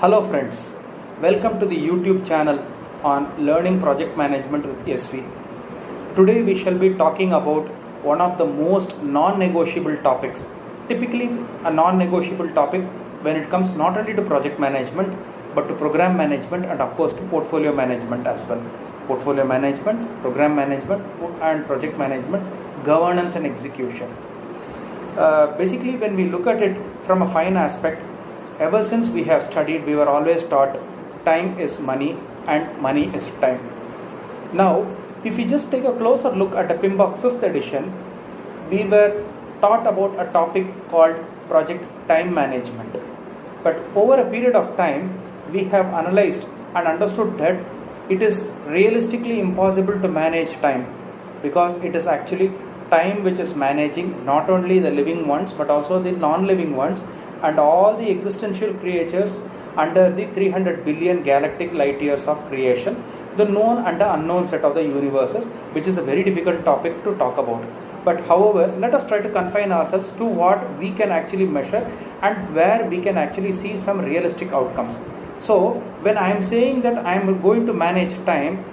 Hello friends, welcome to the YouTube channel on Learning Project Management with SV. Today we shall be talking about one of the most non-negotiable topics. Typically a non-negotiable topic when it comes not only to project management but to program management and of course to portfolio management as well. Portfolio management, program management and project management, governance and execution. Basically when we look at it from a fine aspect, ever since we have studied, we were always taught time is money and money is time. Now, if we just take a closer look at the PMBOK 5th edition, we were taught about a topic called project time management. But over a period of time, we have analyzed and understood that it is realistically impossible to manage time because it is actually time which is managing not only the living ones but also the non-living ones and all the existential creatures under the 300 billion galactic light years of creation, the known and the unknown set of the universes, which is a very difficult topic to talk about. But however, let us try to confine ourselves to what we can actually measure and where we can actually see some realistic outcomes. So, when I am saying that I am going to manage time,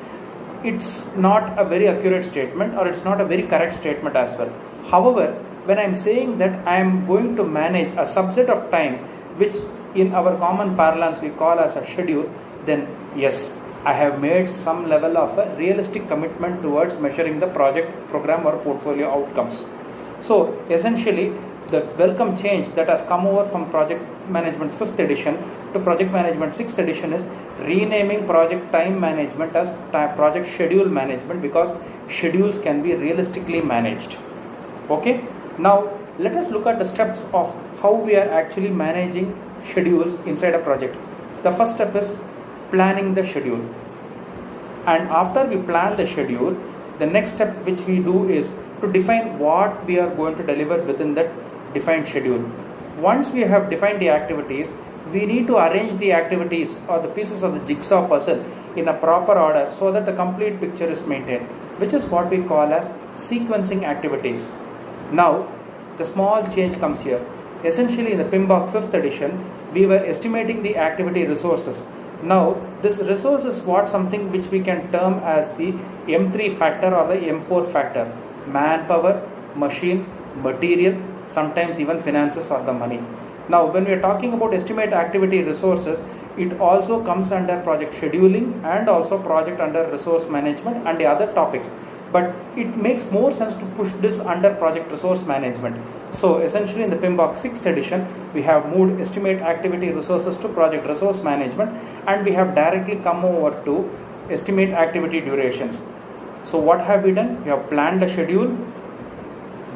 it's not a very accurate statement or it's not a very correct statement as well. However, when I am saying that I am going to manage a subset of time which in our common parlance we call as a schedule, then yes, I have made some level of a realistic commitment towards measuring the project, program or portfolio outcomes. So essentially the welcome change that has come over from project management 5th edition to project management 6th edition is renaming project time management as project schedule management because schedules can be realistically managed. Okay. Now, let us look at the steps of how we are actually managing schedules inside a project. The first step is planning the schedule. And after we plan the schedule, the next step which we do is to define what we are going to deliver within that defined schedule. Once we have defined the activities, we need to arrange the activities or the pieces of the jigsaw puzzle in a proper order so that the complete picture is maintained, which is what we call as sequencing activities. Now, the small change comes here. Essentially, in the PMBOK 5th edition, we were estimating the activity resources. Now, this resource is something which we can term as the M3 factor or the M4 factor. Manpower, machine, material, sometimes even finances or the money. Now, when we are talking about estimate activity resources, it also comes under project scheduling and also project under resource management and the other topics. But it makes more sense to push this under project resource management. So essentially in the PMBOK 6th edition, we have moved estimate activity resources to project resource management and we have directly come over to estimate activity durations. So what have we done? We have planned the schedule,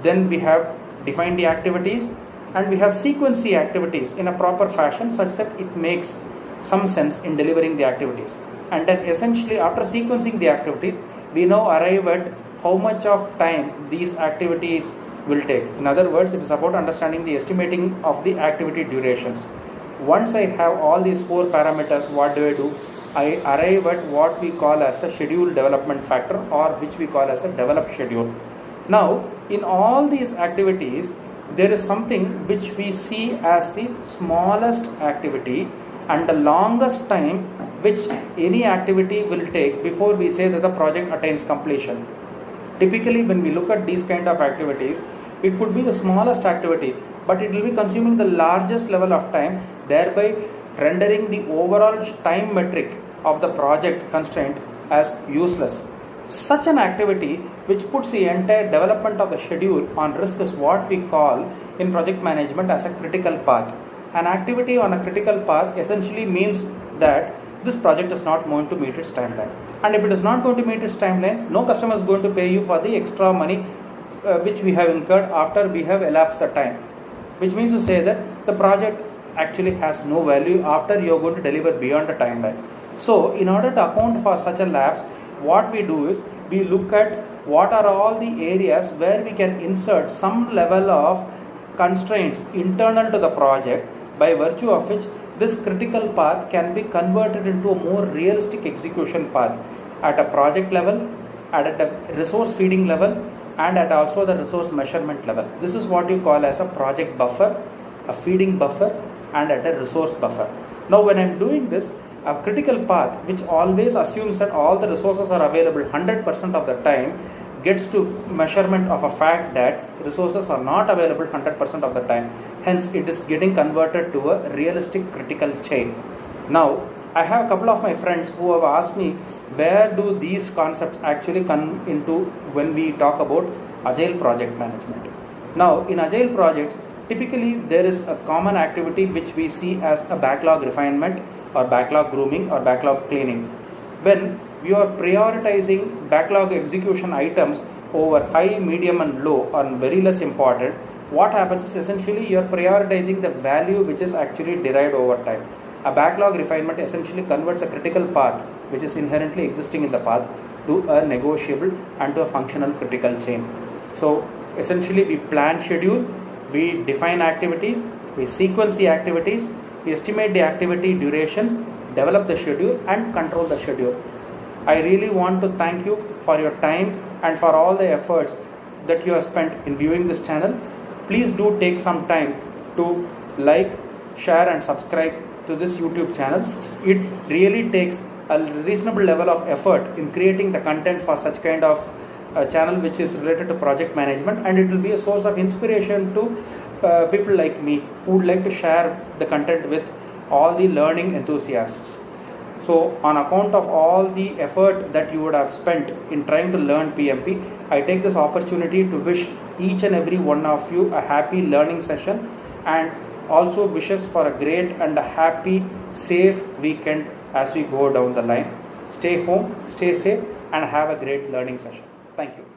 then we have defined the activities and we have sequenced the activities in a proper fashion such that it makes some sense in delivering the activities. And then essentially after sequencing the activities, we now arrive at how much of time these activities will take. In other words, it is about understanding the estimating of the activity durations. Once I have all these four parameters, what do? I arrive at what we call as a schedule development factor or which we call as a developed schedule. Now, in all these activities, there is something which we see as the smallest activity and the longest time which any activity will take before we say that the project attains completion. Typically, when we look at these kind of activities, it could be the smallest activity, but it will be consuming the largest level of time, thereby rendering the overall time metric of the project constraint as useless. Such an activity which puts the entire development of the schedule on risk is what we call in project management as a critical path. An activity on a critical path essentially means that this project is not going to meet its timeline. And if it is not going to meet its timeline, no customer is going to pay you for the extra money which we have incurred after we have elapsed the time. Which means to say that the project actually has no value after you are going to deliver beyond the timeline. So in order to account for such a lapse, what we do is we look at what are all the areas where we can insert some level of constraints internal to the project by virtue of which this critical path can be converted into a more realistic execution path at a project level, at a resource feeding level and at also the resource measurement level. This is what you call as a project buffer, a feeding buffer and at a resource buffer. Now when I'm doing this, a critical path which always assumes that all the resources are available 100% of the time gets to measurement of a fact that resources are not available 100% of the time. Hence it is getting converted to a realistic critical chain. Now I have a couple of my friends who have asked me, where do these concepts actually come into when we talk about Agile project management? Now in Agile projects, typically there is a common activity which we see as a backlog refinement or backlog grooming or backlog cleaning. When you are prioritizing backlog execution items over high, medium and low or very less important, what happens is essentially you are prioritizing the value which is actually derived over time. A backlog refinement essentially converts a critical path which is inherently existing in the path to a negotiable and to a functional critical chain. So essentially we plan schedule, we define activities, we sequence the activities, we estimate the activity durations, develop the schedule and control the schedule. I really want to thank you for your time and for all the efforts that you have spent in viewing this channel. Please do take some time to like, share and subscribe to this YouTube channel. It really takes a reasonable level of effort in creating the content for such kind of a channel which is related to project management, and it will be a source of inspiration to people like me who would like to share the content with all the learning enthusiasts. So on account of all the effort that you would have spent in trying to learn PMP, I take this opportunity to wish each and every one of you a happy learning session and also wishes for a great and a happy, safe weekend as we go down the line. Stay home, stay safe and have a great learning session. Thank you.